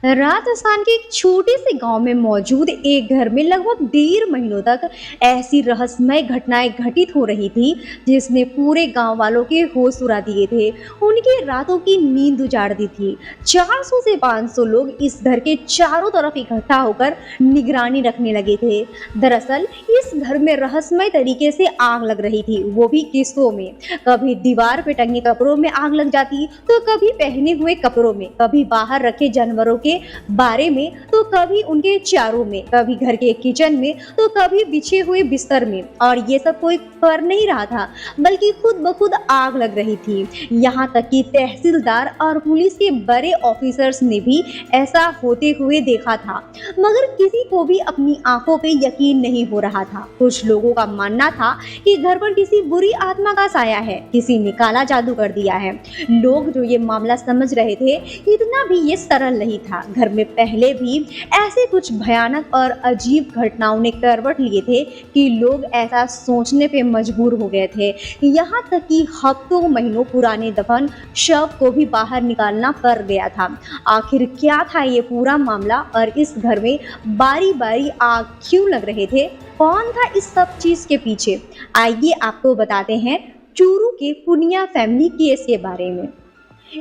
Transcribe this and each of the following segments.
राजस्थान के एक छोटे से गांव में मौजूद एक घर में लगभग 1.5 महीनों तक ऐसी रहस्यमय घटनाएं घटित हो रही थी जिसने पूरे गांव वालों के होश उड़ा दिए थे। उनकी रातों की नींद उजाड़ दी थी। 400 से 500 लोग इस घर के चारों तरफ इकट्ठा होकर निगरानी रखने लगे थे। दरअसल इस घर में रहस्यमय तरीके से आग लग रही थी, वो भी किस्तों में। कभी दीवार पे टंगे कपड़ों में आग लग जाती, तो कभी पहने हुए कपड़ों में, कभी बाहर रखे जानवरों के बारे में, तो कभी उनके चारों में, कभी घर के किचन में, तो कभी बिछे हुए बिस्तर में। और ये सब कोई कर नहीं रहा था, बल्कि खुद ब खुद आग लग रही थी। यहाँ तक कि तहसीलदार और पुलिस के बड़े ऑफिसर्स ने भी ऐसा होते हुए देखा था, मगर किसी को भी अपनी आंखों पे यकीन नहीं हो रहा था। कुछ लोगों का मानना था कि घर पर किसी बुरी आत्मा का साया है, किसी ने काला जादू कर दिया है। लोग जो ये मामला समझ रहे थे, इतना भी ये सरल नहीं था। घर में पहले भी ऐसे कुछ भयानक और अजीब घटनाओं ने करवट लिए थे कि लोग ऐसा सोचने पे मजबूर हो गए थे। यहाँ तक कि हफ्तों महीनों पुराने दफन शव को भी बाहर निकालना पड़ गया था। आखिर क्या था ये पूरा मामला, और इस घर में बारी बारी आग क्यों लग रहे थे? कौन था इस सब चीज के पीछे? आइए आपको बताते हैं चूरू के पुनिया फैमिली केस के बारे में।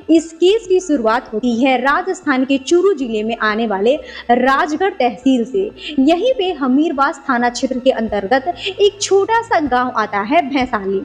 इस केस की शुरुआत होती है राजस्थान के चूरू जिले में आने वाले राजगढ़ तहसील से। यहीं पे हमीरवास थाना क्षेत्र के अंतर्गत एक छोटा सा गांव आता है, भैंसाली।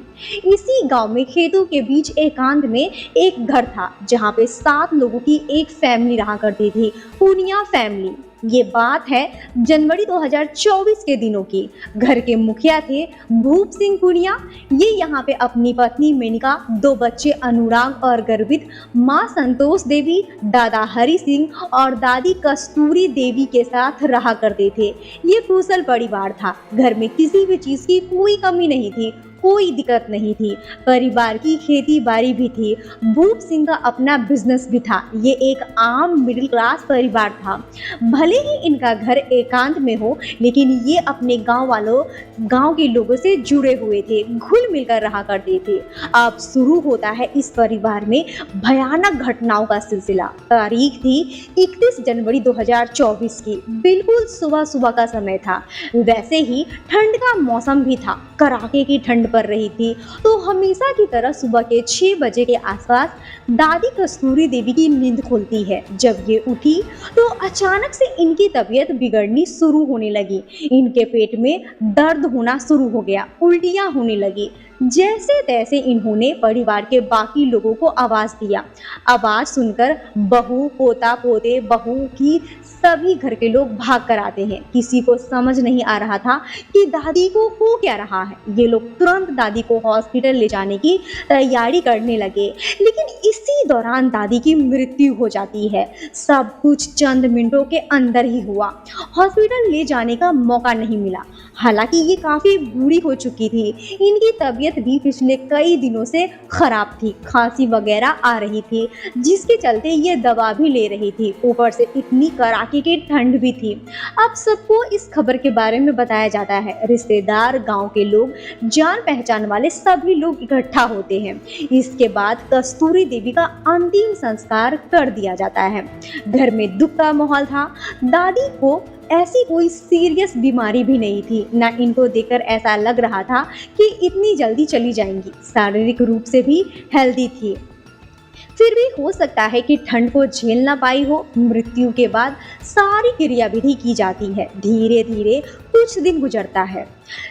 इसी गांव में खेतों के बीच एकांत में एक घर था, जहां पे 7 लोगों की एक फैमिली रहा करती थी, पुनिया फैमिली। ये बात है जनवरी 2024 के दिनों की। घर के मुखिया थे भूप सिंह पुनिया। ये यहाँ पे अपनी पत्नी मेनका, 2 बच्चे अनुराग और गर्वित, माँ संतोष देवी, दादा हरि सिंह और दादी कस्तूरी देवी के साथ रहा करते थे। ये कुशल परिवार था। घर में किसी भी चीज की कोई कमी नहीं थी, कोई दिक्कत नहीं थी। परिवार की खेती बाड़ी भी थी। भूप सिंह का अपना बिजनेस भी था। ये एक आम मिडिल क्लास परिवार था। भले ही इनका घर एकांत में हो, लेकिन ये अपने गांव के लोगों से जुड़े हुए थे, घुल मिलकर रहा करते थे। अब शुरू होता है इस परिवार में भयानक घटनाओं का सिलसिला। तारीख थी 31 जनवरी 2024 की। बिल्कुल सुबह सुबह का समय था। वैसे ही ठंड का मौसम भी था, कड़ाके की ठंड पड़ रही थी। तो हमेशा की तरह सुबह के 6 बजे के आसपास दादी कस्तूरी देवी की नींद खुलती है। जब ये उठी तो अचानक से इनकी तबीयत बिगड़नी शुरू होने लगी। इनके पेट में दर्द होना शुरू हो गया, उल्टियां होने लगी। जैसे तैसे इन्होंने परिवार के बाकी लोगों को आवाज दिया। आवाज सुनकर बहू, पोता पोते, बहू की सभी घर के लोग भाग कर आते हैं। किसी को समझ नहीं आ रहा था कि दादी को हो क्या रहा है। ये लोग तुरंत दादी को हॉस्पिटल ले जाने की तैयारी करने लगे, लेकिन इसी दौरान दादी की मृत्यु हो जाती है। सब कुछ चंद मिनटों के अंदर ही हुआ। हॉस्पिटल ले जाने का मौका नहीं मिला। हालांकि ये काफी बूढ़ी हो चुकी थी। इनकी तबीयत भी पिछले कई दिनों से खराब थी, खांसी वगैरह आ रही थी, जिसके चलते ये दवा भी ले रही थी। ऊपर से इतनी कड़ाके की ठंड भी थी। अब सबको इस खबर के बारे में बताया जाता है। रिश्तेदार, गांव के लोग, जान पहचान वाले सभी लोग इकट्ठा होते हैं। इसके बाद कस्तूरी देवी का अंतिम संस्कार कर दिया जाता है। घर में दुख का माहौल था। दादी को ऐसी कोई सीरियस बीमारी भी नहीं थी, ना इनको देखकर ऐसा लग रहा था कि इतनी जल्दी चली जाएंगी। शारीरिक रूप से भी हेल्दी थी। फिर भी हो सकता है कि ठंड को झेल ना पाई हो। मृत्यु के बाद सारी क्रियाविधि की जाती है। धीरे धीरे कुछ दिन गुजरता है।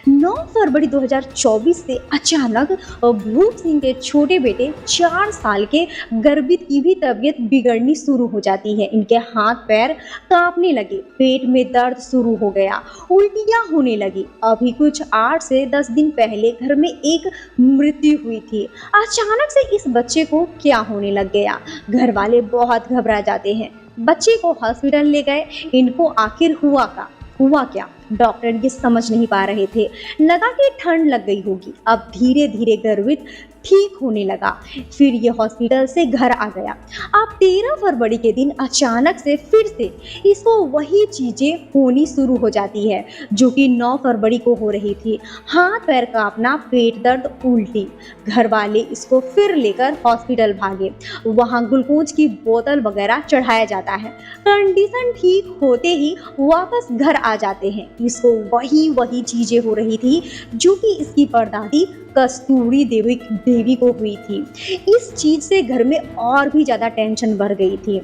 9 फरवरी 2024 से अचानक भूप सिंह के छोटे बेटे 4 साल के गर्वित की भी तबीयत बिगड़नी शुरू हो जाती है। इनके हाथ पैर कांपने लगे, पेट में दर्द शुरू हो गया, उल्टियां होने लगी। अभी कुछ 8 से 10 दिन पहले घर में एक मृत्यु हुई थी। अचानक से इस बच्चे को क्या होने लग गया? घर वाले बहुत घबरा जाते हैं। बच्चे को हॉस्पिटल ले गए। इनको आखिर हुआ क्या? डॉक्टर ये समझ नहीं पा रहे थे। लगा कि ठंड लग गई होगी। अब धीरे धीरे गर्वित ठीक होने लगा। फिर ये हॉस्पिटल से घर आ गया। अब 13 फरवरी के दिन अचानक से फिर से इसको वही चीजें होनी शुरू हो जाती है जो कि 9 फरवरी को हो रही थी। हाथ पैर कांपना, पेट दर्द, उल्टी। घर वाले इसको फिर लेकर हॉस्पिटल भागे। वहां ग्लूकोज की बोतल वगैरह चढ़ाया जाता है। कंडीशन ठीक होते ही वापस घर आ जाते हैं। इसको वही चीजें हो रही थी जो कि इसकी परदादी कस्तूरी देवी को हुई थी। इस चीज से घर में और भी ज्यादा टेंशन बढ़ गई थी।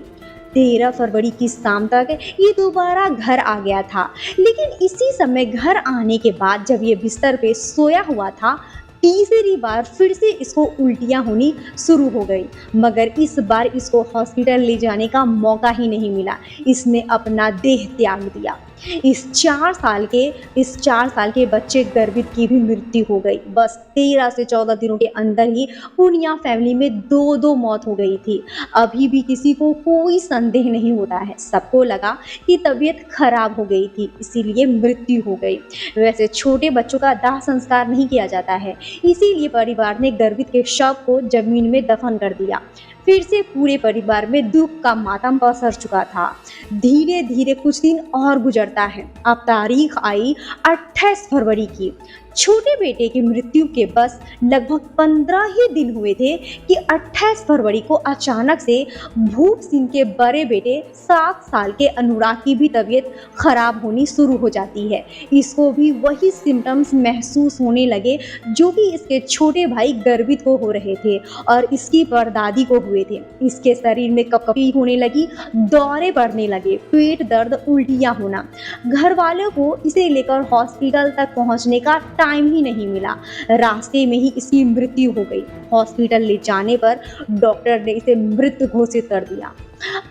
13 फरवरी की शाम तक ये दोबारा घर आ गया था, लेकिन इसी समय घर आने के बाद जब ये बिस्तर पे सोया हुआ था, तीसरी बार फिर से इसको उल्टियां होनी शुरू हो गई। मगर इस बार इसको हॉस्पिटल ले जाने का मौका ही नहीं मिला। इसने अपना देह त्याग दिया। इस 4 साल के बच्चे गर्भित की भी मृत्यु हो गई। बस 13 से 14 दिनों के अंदर ही पूनिया फैमिली में 2 मौत हो गई थी। अभी भी किसी को कोई संदेह नहीं होता है। सबको लगा कि तबीयत खराब हो गई थी, इसीलिए मृत्यु हो गई। वैसे छोटे बच्चों का दाह संस्कार नहीं किया जाता है, इसीलिए परिवार ने गर्भित के शव को जमीन में दफन कर दिया। फिर से पूरे परिवार में दुख का मातम पसर चुका था। धीरे धीरे कुछ दिन और गुजरता है। अब तारीख आई 28 फरवरी की। छोटे बेटे की मृत्यु के बस लगभग 15 ही दिन हुए थे कि 28 फरवरी को अचानक से भूप सिंह के बड़े बेटे 7 साल के अनुराग की भी तबीयत खराब होनी शुरू हो जाती है। इसको भी वही सिम्टम्स महसूस होने लगे जो कि इसके छोटे भाई गर्भित को हो रहे थे और इसकी परदादी को हुए थे। इसके शरीर में कपकपी होने लगी, दौरे बढ़ने लगे, पेट दर्द, उल्टियां होना। घर वालों को इसे लेकर हॉस्पिटल तक पहुंचने का टाइम ही नहीं मिला। रास्ते में ही इसकी मृत्यु हो गई। हॉस्पिटल ले जाने पर डॉक्टर ने इसे मृत घोषित कर दिया।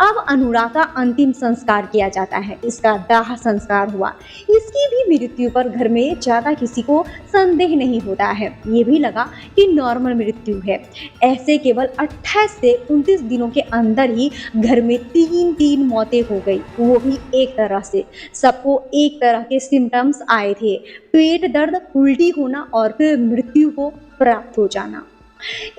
अब अनुराग का अंतिम संस्कार किया जाता है। इसका दाह संस्कार हुआ। इसकी भी मृत्यु पर घर में ज्यादा किसी को संदेह नहीं होता है। ये भी लगा कि नॉर्मल मृत्यु है। ऐसे केवल 28 से 29 दिनों के अंदर ही घर में 3 मौतें हो गई, वो भी एक तरह से। सबको एक तरह के सिम्टम्स आए थे, पेट दर्द, उल्टी होना और फिर मृत्यु को प्राप्त हो जाना।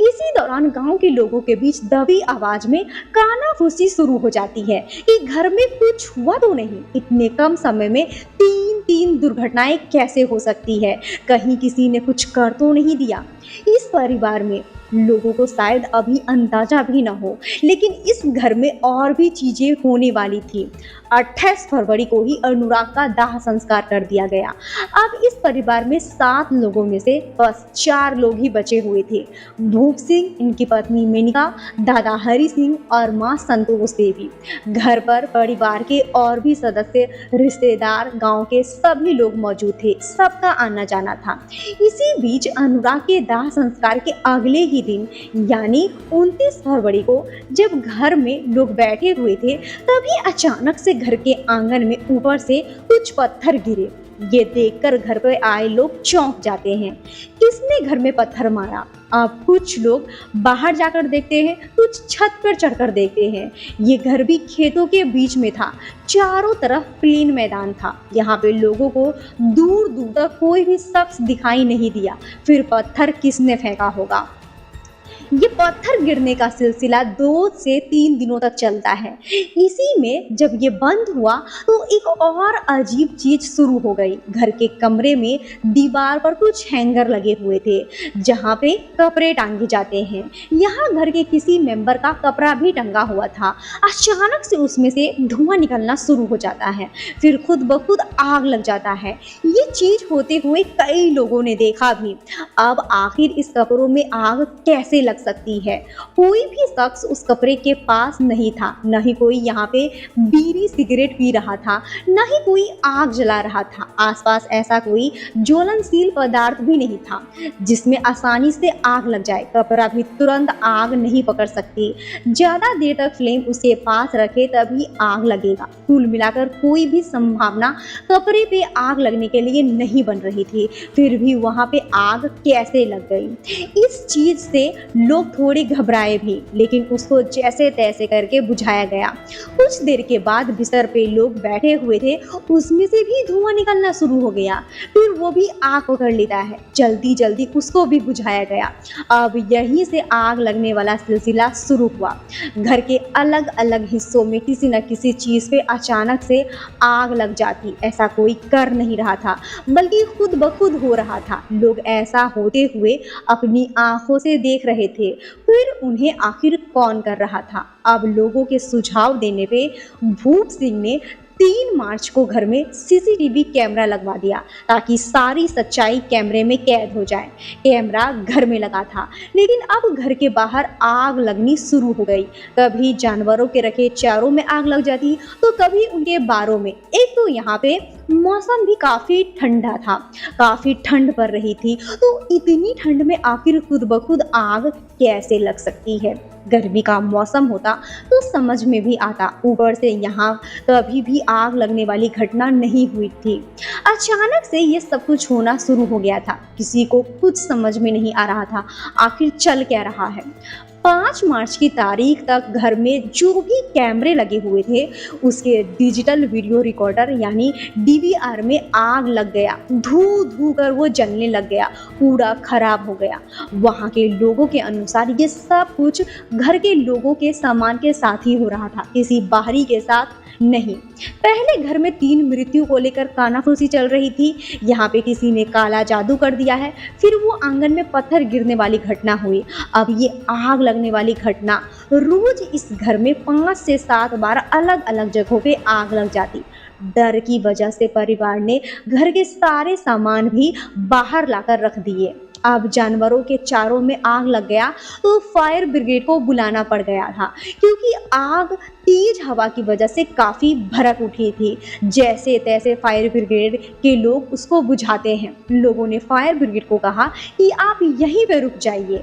इसी दौरान गांव के लोगों के बीच दबी आवाज में कानाफूसी शुरू हो जाती है कि घर में कुछ हुआ तो नहीं। इतने कम समय में तीन दुर्घटनाएं कैसे हो सकती है? कहीं किसी ने कुछ कर तो नहीं दिया? इस परिवार में लोगों को शायद अभी अंदाजा भी न हो, लेकिन इस घर में और भी चीजें होने वाली थी। 28 फरवरी को ही अनुराग का दाह संस्कार कर दिया गया। अब इस परिवार में 7 लोगों में से बस 4 लोग ही बचे हुए थे। भूप सिंह, इनकी पत्नी मेनिका, दादा हरि सिंह और माँ संतोष देवी। घर पर परिवार के और भी सदस्य, रिश्तेदार, गांव के सभी लोग मौजूद थे। सबका आना जाना था। इसी बीच अनुराग के दाह संस्कार के अगले ही दिन यानी 29 फरवरी को जब घर में लोग बैठे हुए थे, तभी अचानक से घर के आंगन में ऊपर से कुछ पत्थर गिरे। ये देखकर घर पर आए लोग चौंक जाते हैं। किसने घर में पत्थर मारा? अब कुछ लोग बाहर जाकर देखते हैं, कुछ छत पर चढ़कर देखते हैं। ये घर भी खेतों के बीच में था। चारों तरफ प्लेन मैदान था। यहाँ पे लोगों को दूर दूर तक कोई भी शख्स दिखाई नहीं दिया। फिर पत्थर किसने फेंका होगा? ये पत्थर गिरने का सिलसिला 2 से 3 दिनों तक चलता है। इसी में जब ये बंद हुआ तो एक और अजीब चीज शुरू हो गई। घर के कमरे में दीवार पर कुछ हैंगर लगे हुए थे जहाँ पे कपड़े टांगे जाते हैं। यहाँ घर के किसी मेंबर का कपड़ा भी टंगा हुआ था। अचानक से उसमें से धुआं निकलना शुरू हो जाता है, फिर खुद ब खुद आग लग जाता है। ये चीज होते हुए कई लोगों ने देखा भी। अब आखिर इस कपड़ों में आग कैसे लग सकती है? कोई भी शख्स उस कपड़े के पास नहीं था, न ही कोई यहाँ पे बीड़ी सिगरेट पी रहा था, न ही कोई आग जला रहा था। आसपास ऐसा कोई ज्वलनशील पदार्थ भी नहीं था जिसमें आसानी से आग लग जाए। कपड़ा भी तुरंत आग नहीं पकड़ सकती। ज्यादा देर तक फ्लेम उसके पास रखे तभी आग लगेगा। कुल मिलाकर कोई भी संभावना कपड़े पे आग लगने के लिए नहीं बन रही थी। फिर भी वहां पे आग कैसे लग गई? इस चीज से लोग थोड़े घबराए भी, लेकिन उसको जैसे तैसे करके बुझाया गया। कुछ देर के बाद बिस्तर पे लोग बैठे हुए थे, उसमें से भी धुआं निकलना शुरू हो गया। फिर वो भी आग पकड़ लेता है, जल्दी जल्दी उसको भी बुझाया गया। अब यहीं से आग लगने वाला सिलसिला शुरू हुआ। घर के अलग अलग हिस्सों में किसी न किसी चीज़ पे अचानक से आग लग जाती। ऐसा कोई कर नहीं रहा था, बल्कि खुद ब खुद हो रहा था। लोग ऐसा होते हुए अपनी आंखों से देख रहे थे। फिर उन्हें आखिर कौन कर रहा था? अब लोगों के सुझाव देने पे भूप सिंह ने 3 मार्च को घर में सीसीटीवी कैमरा लगवा दिया, ताकि सारी सच्चाई कैमरे में कैद हो जाए। कैमरा घर में लगा था, लेकिन अब घर के बाहर आग लगनी शुरू हो गई। कभी जानवरों के रखे चारों में आग लग जाती, तो कभी उनके बारों में। एक तो यहाँ पे मौसम भी काफी ठंडा था, काफी ठंड पड़ रही थी, तो इतनी ठंड में आखिर खुद ब खुद आग कैसे लग सकती है? गर्मी का मौसम होता तो समझ में भी आता। ऊपर से यहाँ कभी भी आग लगने वाली घटना नहीं हुई थी। अचानक से ये सब कुछ होना शुरू हो गया था। किसी को कुछ समझ में नहीं आ रहा था आखिर चल क्या रहा है। 5 मार्च की तारीख तक घर में जो भी कैमरे लगे हुए थे, उसके डिजिटल वीडियो रिकॉर्डर यानी डीवीआर में आग लग गया। धू धू कर वो जलने लग गया, पूरा खराब हो गया। वहाँ के लोगों के अनुसार ये सब कुछ घर के लोगों के सामान के साथ ही हो रहा था, किसी बाहरी के साथ नहीं। पहले घर में 3 मृत्यु को लेकर कानाफूसी चल रही थी। यहाँ पे किसी ने काला जादू कर दिया है। फिर वो आंगन में पत्थर गिरने वाली घटना हुई। अब ये आग लगने वाली घटना। रोज इस घर में 5 से 7 बार अलग अलग जगहों पे आग लग जाती। डर की वजह से परिवार ने घर के सारे सामान भी बाहर लाकर रख दिए। अब जानवरों के चारों में आग लग गया तो फायर ब्रिगेड को बुलाना पड़ गया था, क्योंकि आग तेज हवा की वजह से काफ़ी भड़क उठी थी। जैसे तैसे फायर ब्रिगेड के लोग उसको बुझाते हैं। लोगों ने फायर ब्रिगेड को कहा कि आप यहीं पे रुक जाइए,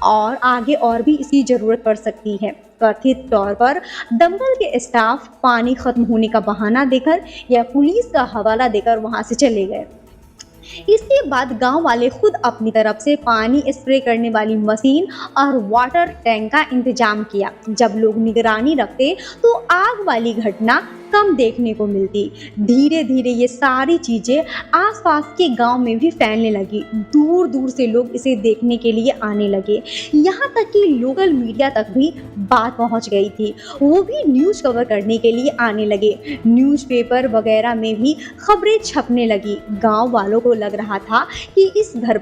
और आगे और भी इसकी ज़रूरत पड़ सकती है। कथित तौर पर दमकल के स्टाफ पानी खत्म होने का बहाना देकर या पुलिस का हवाला देकर वहां से चले गए। इसके बाद गांव वाले खुद अपनी तरफ से पानी स्प्रे करने वाली मशीन और वाटर टैंक का इंतजाम किया। जब लोग निगरानी रखते तो आग वाली घटना कम देखने को मिलती। धीरे धीरे ये सारी चीजें आसपास के गांव में भी फैलने लगी। दूर दूर से लोग इसे देखने के लिए आने लगे। यहाँ तक कि लोकल मीडिया तक भी बात पहुँच गई थी। वो भी न्यूज कवर करने के लिए आने लगे। न्यूज़पेपर वगैरह में भी खबरें छपने लगी। गांव वालों को लग रहा था कि इस घर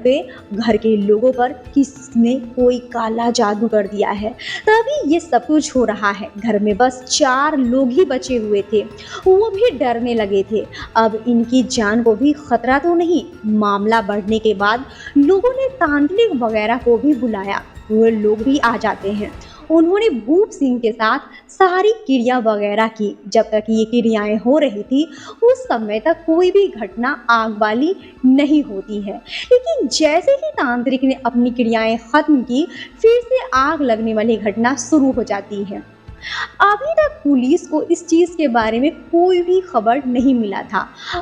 के लोगों पर किसने कोई काला जादू कर दिया है। तभी ये सब कुछ हो रहा है। घर में बस 4 लोग ही बचे हुए थे। वो भी डरने लगे थे। अब इनकी जान को भी खतरा तो नहीं। मामला बढ़ने के बाद लोगों ने तांत्रिक वगैरह को भी बुलाया। वो लोग भी आ जाते हैं। उन्होंने भूप सिंह के साथ सारी क्रिया वगैरह की। जब तक ये क्रियाएं हो रही थी, उस समय तक कोई भी घटना आग वाली नहीं होती है। लेकिन जैसे ही तांत्रिक ने अपनी क्रियाएं खत्म की, फिर से आग लगने वाली घटना शुरू हो जाती है। अभी तक पुलिस को इस चीज के बारे में कोई भी खबर नहीं मिला था।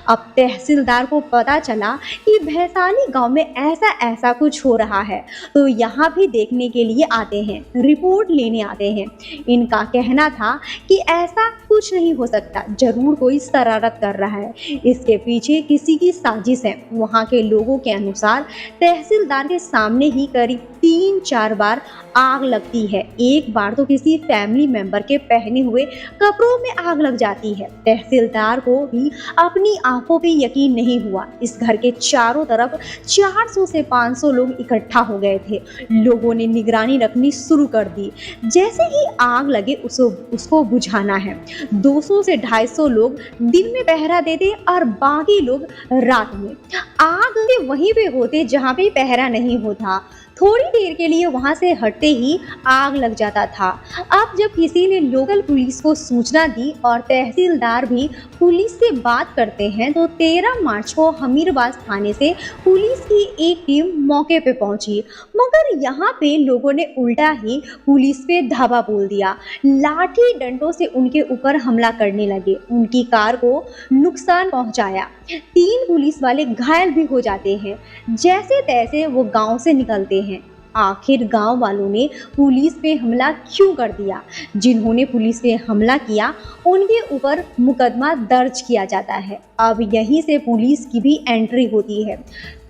अब तहसीलदार को पता चला कि भैसाली गांव में ऐसा ऐसा कुछ हो रहा है, तो यहाँ भी देखने के लिए आते हैं, रिपोर्ट लेने आते हैं। इनका कहना था कि ऐसा कुछ नहीं हो सकता, जरूर कोई शरारत कर रहा है, इसके पीछे किसी की साजिश है। वहाँ के लोगों के अनुसार तहसीलदार के सामने ही करीब 3-4 बार आग लगती है। एक बार तो किसी फैमिली मेंबर के पहने हुए कपड़ों में आग लग जाती है। तहसीलदार को भी अपनी आंखों पे यकीन नहीं हुआ। इस घर के चारों तरफ 400 से 500 लोग इकट्ठा हो गए थे। लोगों ने निगरानी रखनी शुरू कर दी। जैसे ही आग लगे उसको बुझाना है। 200 से 250 लोग दिन में पहरा देते और बाकी लोग रात में। आग के वहीं पे होते जहाँ पे पहरा नहीं होता। थोड़ी देर के लिए वहां से हटते ही आग लग जाता था। अब जब किसी ने लोकल पुलिस को सूचना दी और तहसीलदार भी पुलिस से बात करते हैं, तो 13 मार्च को हमीरबाज थाने से पुलिस की एक टीम मौके पे पहुंची। मगर यहाँ पे लोगों ने उल्टा ही पुलिस पे धावा बोल दिया। लाठी डंडों से उनके ऊपर हमला करने लगे। उनकी कार को नुकसान पहुंचाया। 3 पुलिस वाले घायल भी हो जाते हैं। जैसे तैसे वो गांव से निकलते हैं। आखिर गांव वालों ने पुलिस पे हमला क्यों कर दिया? जिन्होंने पुलिस पे हमला किया उनके ऊपर मुकदमा दर्ज किया जाता है। अब यहीं से पुलिस की भी एंट्री होती है।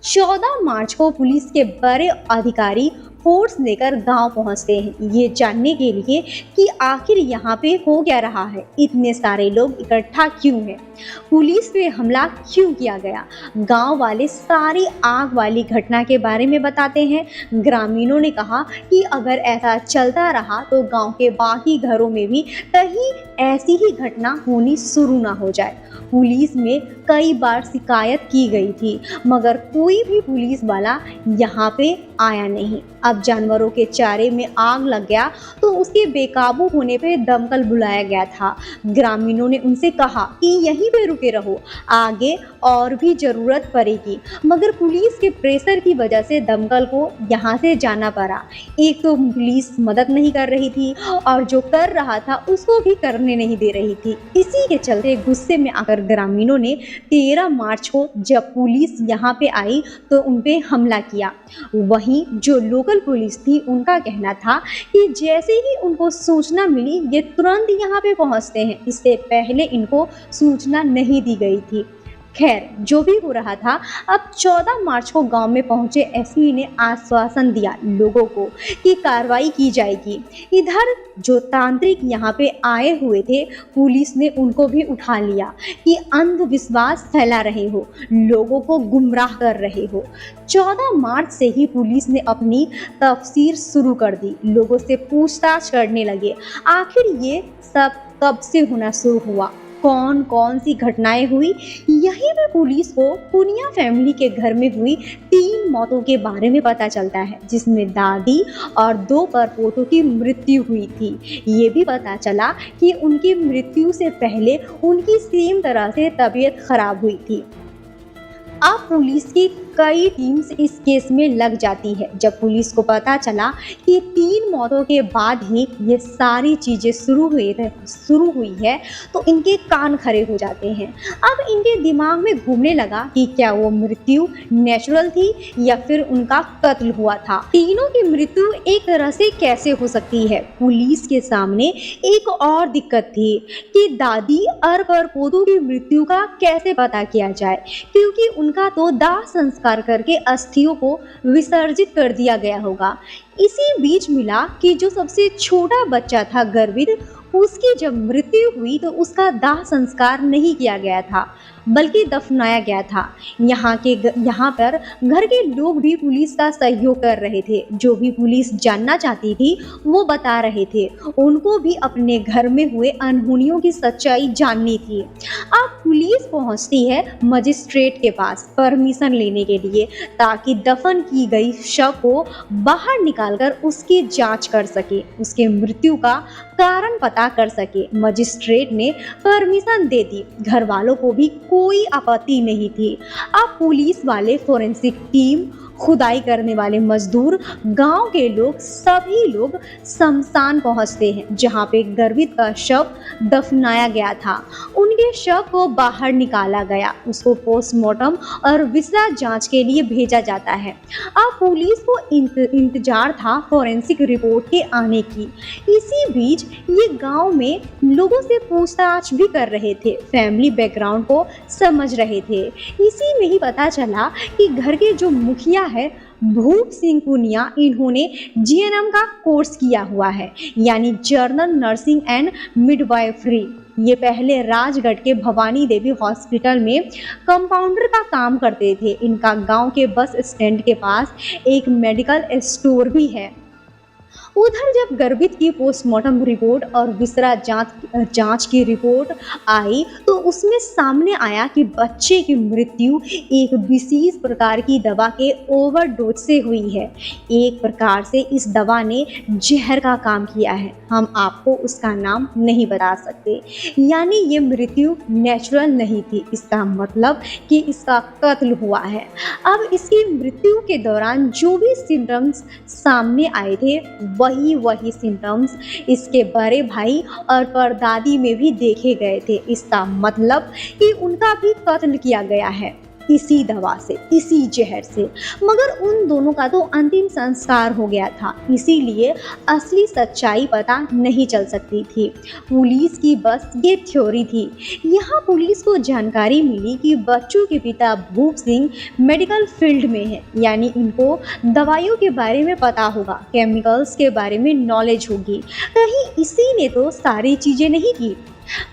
14 मार्च को पुलिस के बड़े अधिकारी फोर्स लेकर गांव पहुंचते हैं, ये जानने के लिए कि आखिर यहाँ पे हो क्या रहा है, इतने सारे लोग इकट्ठा क्यों हैं, पुलिस पे हमला क्यों किया गया। गांव वाले सारी आग वाली घटना के बारे में बताते हैं। ग्रामीणों ने कहा कि अगर ऐसा चलता रहा तो गांव के बाकी घरों में भी कहीं ऐसी ही घटना होनी शुरू ना हो जाए। पुलिस में कई बार शिकायत की गई थी, मगर कोई भी पुलिस वाला यहाँ पे आया नहीं। अब जानवरों के चारे में आग लग गया तो उसके बेकाबू होने पे दमकल बुलाया गया था। ग्रामीणों ने उनसे कहा कि यहीं पे रुके रहो, आगे और भी जरूरत पड़ेगी, मगर पुलिस के प्रेशर की वजह से दमकल को यहाँ से जाना पड़ा। एक तो पुलिस मदद नहीं कर रही थी और जो कर रहा था उसको भी करने नहीं दे रही थी। इसी के चलते गुस्से में आकर ग्रामीणों ने 13 मार्च को जब पुलिस यहाँ पे आई तो उन पे हमला किया। वहीं जो लोकल पुलिस थी उनका कहना था कि जैसे ही उनको सूचना मिली ये तुरंत यहाँ पे पहुँचते हैं, इससे पहले इनको सूचना नहीं दी गई थी। खैर, जो भी हो रहा था, अब 14 मार्च को गांव में पहुंचे एसपी ने आश्वासन दिया लोगों को कि कार्रवाई की जाएगी। इधर जो तांत्रिक यहाँ पे आए हुए थे, पुलिस ने उनको भी उठा लिया कि अंधविश्वास फैला रहे हो, लोगों को गुमराह कर रहे हो। 14 मार्च से ही पुलिस ने अपनी तफसीर शुरू कर दी, लोगों से पूछताछ करने लगे। आखिर ये सब कब से होना शुरू हुआ, कौन कौन सी घटनाएं हुई। यहीं पे पुलिस को पुनिया फैमिली के घर में हुई 3 मौतों के बारे में पता चलता है, जिसमें दादी और 2 परपोतों की मृत्यु हुई थी। ये भी पता चला कि उनकी मृत्यु से पहले उनकी सेम तरह से तबीयत खराब हुई थी। अब पुलिस की कई टीम्स इस केस में लग जाती है। जब पुलिस को पता चला कि 3 मौतों के बाद ही ये सारी चीज़ें शुरू हुई है तो इनके कान खड़े हो जाते हैं। अब इनके दिमाग में घूमने लगा कि क्या वो मृत्यु नेचुरल थी या फिर उनका कत्ल हुआ था। तीनों की मृत्यु एक तरह से कैसे हो सकती है। पुलिस के सामने एक और दिक्कत थी कि दादी और परपोतों की मृत्यु का कैसे पता किया जाए, क्योंकि उनका तो दाह संस्कार करके अस्थियों को विसर्जित कर दिया गया होगा। इसी बीच मिला कि जो सबसे छोटा बच्चा था गर्भित, उसकी जब मृत्यु हुई तो उसका दाह संस्कार नहीं किया गया था बल्कि दफनाया गया था। यहाँ पर घर के लोग भी पुलिस का सहयोग कर रहे थे। जो भी पुलिस जानना चाहती थी वो बता रहे थे, उनको भी अपने घर में हुए अनहोनियों की सच्चाई जाननी थी। अब पुलिस पहुंचती है मजिस्ट्रेट के पास परमिशन लेने के लिए, ताकि दफन की गई शव को बाहर निकालकर उसकी जांच कर सके, उसके मृत्यु का कारण पता कर सके। मजिस्ट्रेट ने परमिशन दे दी, घर वालों को भी कोई आपत्ति नहीं थी। अब पुलिस वाले, फोरेंसिक टीम, खुदाई करने वाले मजदूर, गांव के लोग, सभी लोग शमशान पहुंचते हैं जहां पे गर्भित का शव दफनाया गया था। उनके शव को बाहर निकाला गया, उसको पोस्टमार्टम और विसरा जांच के लिए भेजा जाता है। अब पुलिस को इंतजार था फोरेंसिक रिपोर्ट के आने की। इसी बीच ये गांव में लोगों से पूछताछ भी कर रहे थे, फैमिली बैकग्राउंड को समझ रहे थे। इसी में ही पता चला कि घर के जो मुखिया है भूप सिंह पुनिया, इन्होंने जीएनएम का कोर्स किया हुआ है, यानी जर्नल नर्सिंग एंड मिडवाइफरी। ये पहले राजगढ़ के भवानी देवी हॉस्पिटल में कंपाउंडर का काम करते थे। इनका गांव के बस स्टैंड के पास एक मेडिकल स्टोर भी है। उधर जब गर्भित की पोस्टमार्टम रिपोर्ट और विसरा जांच की रिपोर्ट आई तो उसमें सामने आया कि बच्चे की मृत्यु एक विशेष प्रकार की दवा के ओवरडोज से हुई है। एक प्रकार से इस दवा ने जहर का काम किया है, हम आपको उसका नाम नहीं बता सकते। यानी ये मृत्यु नेचुरल नहीं थी, इसका मतलब कि इसका कत्ल हुआ है। अब इसकी मृत्यु के दौरान जो भी सिम्टम्स सामने आए थे वही सिम्टम्स इसके बड़े भाई और परदादी में भी देखे गए थे। इसका मतलब कि उनका भी कत्ल किया गया है। इसी दवा से, इसी जहर से। मगर उन दोनों का तो अंतिम संस्कार हो गया था, इसीलिए असली सच्चाई पता नहीं चल सकती थी। पुलिस की बस ये थ्योरी थी। यहाँ पुलिस को जानकारी मिली कि बच्चों के पिता भूप सिंह मेडिकल फील्ड में है, यानी इनको दवाइयों के बारे में पता होगा, केमिकल्स के बारे में नॉलेज होगी। कहीं इसी ने तो सारी चीजें नहीं की।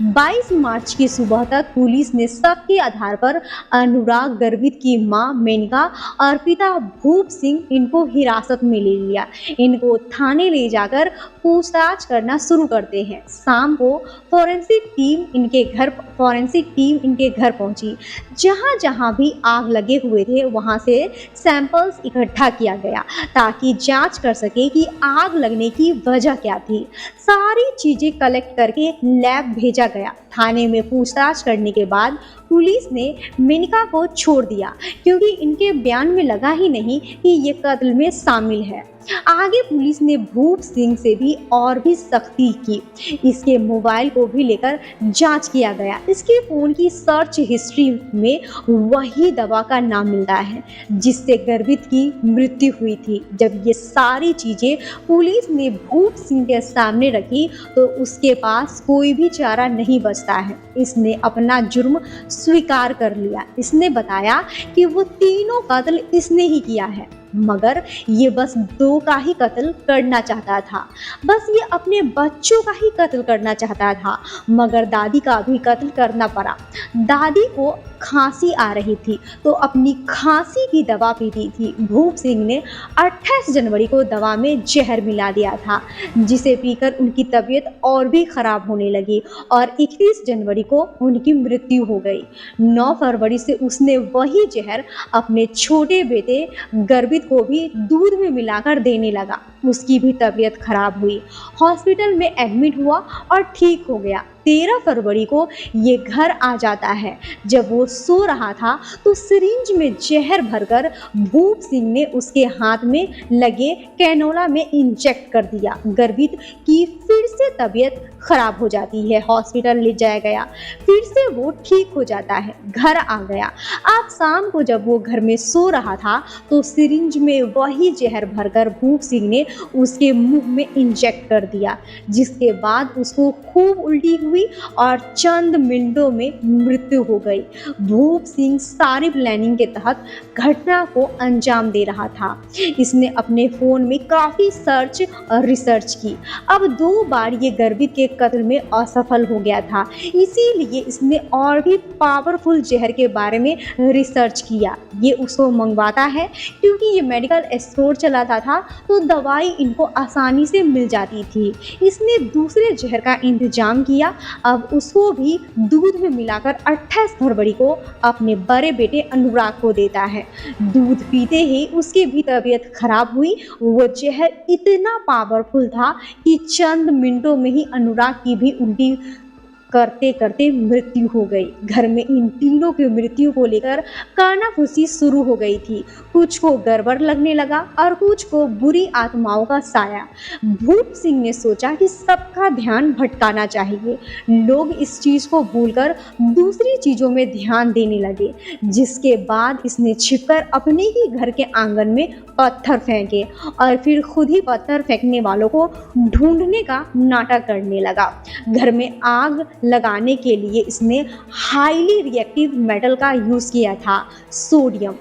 22 मार्च की सुबह तक पुलिस ने शक के आधार पर अनुराग गर्वित की मां मेनका और पिता भूप सिंह इनको हिरासत में ले लिया। इनको थाने ले जाकर पूछताछ करना शुरू करते हैं। शाम को फॉरेंसिक टीम इनके घर पहुंची। जहां जहां भी आग लगे हुए थे वहां से सैंपल्स इकट्ठा किया गया ताकि जांच कर सके कि आग लगने की वजह क्या थी। सारी चीजें कलेक्ट करके लैब भेजा गया। थाने में पूछताछ करने के बाद पुलिस ने मेनका को छोड़ दिया, क्योंकि इनके बयान में लगा ही नहीं कि ये कत्ल में शामिल है। आगे पुलिस ने भूप सिंह से भी और भी सख्ती की। इसके मोबाइल को भी लेकर जांच किया गया। इसके फोन की सर्च हिस्ट्री में वही दवा का नाम मिलता है जिससे गर्वित की मृत्यु हुई थी। जब ये सारी चीजें पुलिस ने भूप सिंह के सामने रखी तो उसके पास कोई भी चारा नहीं बचता है। इसने अपना जुर्म स्वीकार कर लिया। इसने बताया कि वो तीनों कत्ल इसने ही किया है, मगर ये बस 2 का ही कत्ल करना चाहता था। बस ये अपने बच्चों का ही कत्ल करना चाहता था, मगर दादी का भी कत्ल करना पड़ा। दादी को खांसी आ रही थी तो अपनी खांसी की दवा पीती थी। भूप सिंह ने 28 जनवरी को दवा में जहर मिला दिया था, जिसे पीकर उनकी तबीयत और भी खराब होने लगी और 31 जनवरी को उनकी मृत्यु हो गई। 9 फरवरी से उसने वही जहर अपने छोटे बेटे गर्वित को भी दूध में मिलाकर देने लगा। उसकी भी तबीयत खराब हुई, हॉस्पिटल में एडमिट हुआ और ठीक हो गया। 13 फरवरी को ये घर आ जाता है। जब वो सो रहा था तो सिरिंज में जहर भरकर भूप सिंह ने उसके हाथ में लगे कैनोला में इंजेक्ट कर दिया। गर्वित की फिर से तबीयत खराब हो जाती है, हॉस्पिटल ले जाया गया, फिर से वो ठीक हो जाता है, घर आ गया। आज शाम को जब वो घर में सो रहा था तो सिरिंज में वही जहर भरकर भूप सिंह ने उसके मुंह में इंजेक्ट कर दिया, जिसके बाद उसको खूब उल्टी हुई और चंद मिनटों में मृत्यु हो गई। भूप सिंह सारी प्लानिंग के तहत घटना को अंजाम दे रहा था। इसने अपने फोन में काफी सर्च और रिसर्च की। अब 2 बार ये गर्वित के कत्ल में असफल हो गया था, इसीलिए इसने और भी पावरफुल जहर के बारे में रिसर्च किया। ये उसको मंगवाता है, क्योंकि ये मेडिकल स्टोर चलाता था तो दवाई इनको आसानी से मिल जाती थी। इसने दूसरे जहर का इंतजाम किया। अब उसको भी दूध में मिलाकर 28 फरवरी को अपने बड़े बेटे अनुराग को देता है। दूध पीते ही उसकी भी तबीयत खराब हुई। वो जहर इतना पावरफुल था कि चंद मिनटों में ही अनुराग की भी उल्टी करते करते मृत्यु हो गई। घर में इन तीनों की मृत्यु को लेकर कानाफूसी शुरू हो गई थी। कुछ को गड़बड़ लगने लगा और कुछ को बुरी आत्माओं का साया। भूप सिंह ने सोचा कि सबका ध्यान भटकाना चाहिए। लोग इस चीज को भूलकर दूसरी चीजों में ध्यान देने लगे, जिसके बाद इसने छिपकर अपने ही घर के आंगन में पत्थर फेंके और फिर खुद ही पत्थर फेंकने वालों को ढूंढने का नाटक करने लगा। घर में आग लगाने के लिए इसने हाईली रिएक्टिव मेटल का यूज किया था, सोडियम।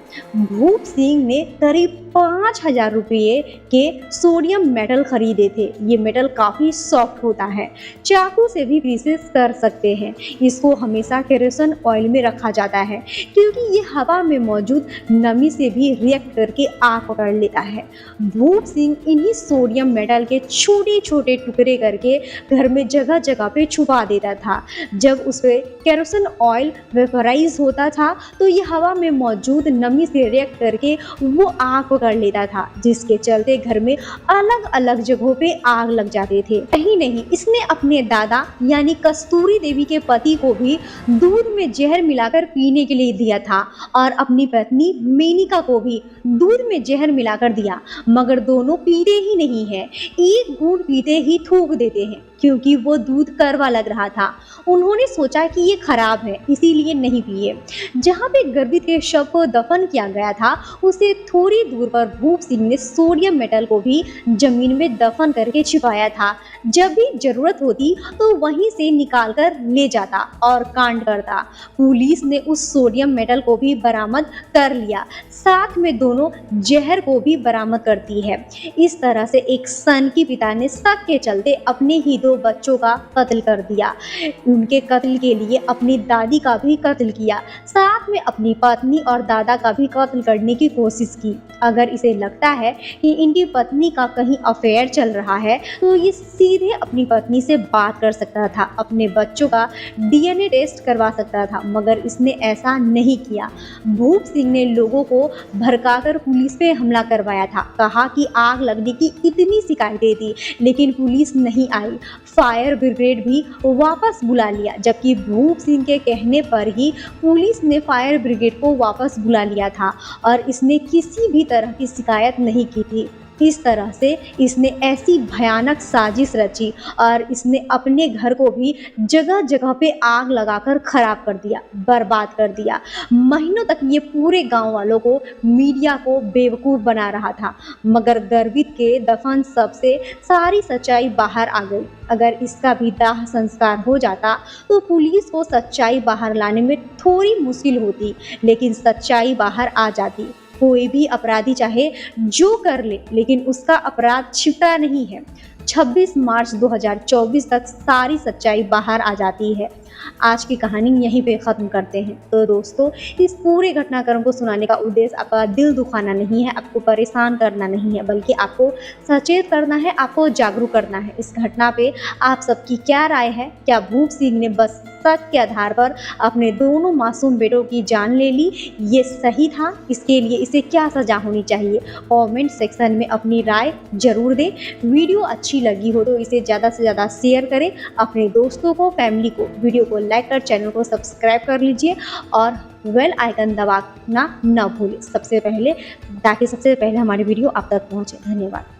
भूप सिंह ने करीब 5000 रुपये के सोडियम मेटल खरीदे थे। ये मेटल काफ़ी सॉफ्ट होता है, चाकू से भी पीसेस कर सकते हैं। इसको हमेशा केरोसिन ऑयल में रखा जाता है, क्योंकि ये हवा में मौजूद नमी से भी रिएक्ट करके आग पकड़ लेता है। भूप सिंह इन्हीं सोडियम मेटल के छोटे छोटे टुकड़े करके घर में जगह जगह पे छुपा देता था। जब उस पर केरोसिन ऑयल वेपराइज होता था तो ये हवा में मौजूद नमी से रिएक्ट करके वो आग पकड़ लेता था, जिसके चलते घर में अलग अलग जगहों पे आग लग जाते थे। यही नहीं, इसने अपने दादा यानी कस्तूरी देवी के पति को भी दूध में जहर मिलाकर पीने के लिए दिया था और अपनी पत्नी मेनिका को भी दूध में जहर मिलाकर दिया, मगर दोनों पीते ही नहीं है। एक घूंट पीते ही थूक देते हैं, क्योंकि वो दूध कड़वा लग रहा था। उन्होंने सोचा कि ये खराब है, इसीलिए नहीं पिए। जहाँ पे गर्भित के शव को दफन किया गया था, उससे थोड़ी दूर पर भूप सिंह ने सोडियम मेटल को भी जमीन में दफन करके छिपाया था। जब भी जरूरत होती तो वहीं से निकाल कर ले जाता और कांड करता। पुलिस ने उस सोडियम मेटल को भी बरामद कर लिया, साथ में दोनों जहर को भी बरामद करती है। इस तरह से एक सन की पिता ने शक के चलते अपने ही 2 बच्चों का कत्ल कर दिया। उनके कत्ल के लिए अपनी दादी का भी कत्ल किया, साथ में अपनी पत्नी और दादा का भी कत्ल करने की कोशिश की। अगर इसे लगता है कि इनकी पत्नी का कहीं अफेयर चल रहा है तो ये सीधे अपनी पत्नी से बात कर सकता था, अपने बच्चों का डीएनए टेस्ट करवा सकता था, मगर इसने ऐसा नहीं किया। भूप सिंह ने लोगों को भड़काकर पुलिस पे हमला करवाया था। कहा कि आग लगने की इतनी शिकायतें थी, लेकिन पुलिस नहीं आई। फायर ब्रिगेड भी वापस बुला लिया, जबकि भूप सिंह के कहने पर ही पुलिस ने फायर ब्रिगेड को वापस बुला लिया था और इसने किसी भी तरह की शिकायत नहीं की थी। इस तरह से इसने ऐसी भयानक साजिश रची और इसने अपने घर को भी जगह जगह पे आग लगाकर खराब कर दिया, बर्बाद कर दिया। महीनों तक ये पूरे गांव वालों को, मीडिया को बेवकूफ़ बना रहा था, मगर गर्भित के दफन सबसे सारी सच्चाई बाहर आ गई। अगर इसका भी दाह संस्कार हो जाता तो पुलिस को सच्चाई बाहर लाने में थोड़ी मुश्किल होती, लेकिन सच्चाई बाहर आ जाती। कोई भी अपराधी चाहे जो कर ले, लेकिन उसका अपराध छिपता नहीं है। 26 मार्च 2024 तक सारी सच्चाई बाहर आ जाती है। आज की कहानी यहीं पे ख़त्म करते हैं। तो दोस्तों, इस पूरे घटनाक्रम को सुनाने का उद्देश्य आपका दिल दुखाना नहीं है, आपको परेशान करना नहीं है, बल्कि आपको सचेत करना है, आपको जागरूक करना है। इस घटना पे आप सबकी क्या राय है? क्या भूप सिंह ने बस शक के आधार पर अपने दोनों मासूम बेटों की जान ले ली? ये सही था? इसके लिए इसे क्या सज़ा होनी चाहिए? कमेंट सेक्शन में अपनी राय जरूर दें। वीडियो अच्छी लगी हो तो इसे ज़्यादा से ज़्यादा शेयर करें अपने दोस्तों को, फैमिली को। वीडियो को लाइक कर चैनल को सब्सक्राइब कर लीजिए और बेल आइकन दबाना न भूलें सबसे पहले, ताकि सबसे पहले हमारी वीडियो आप तक पहुंचे। धन्यवाद।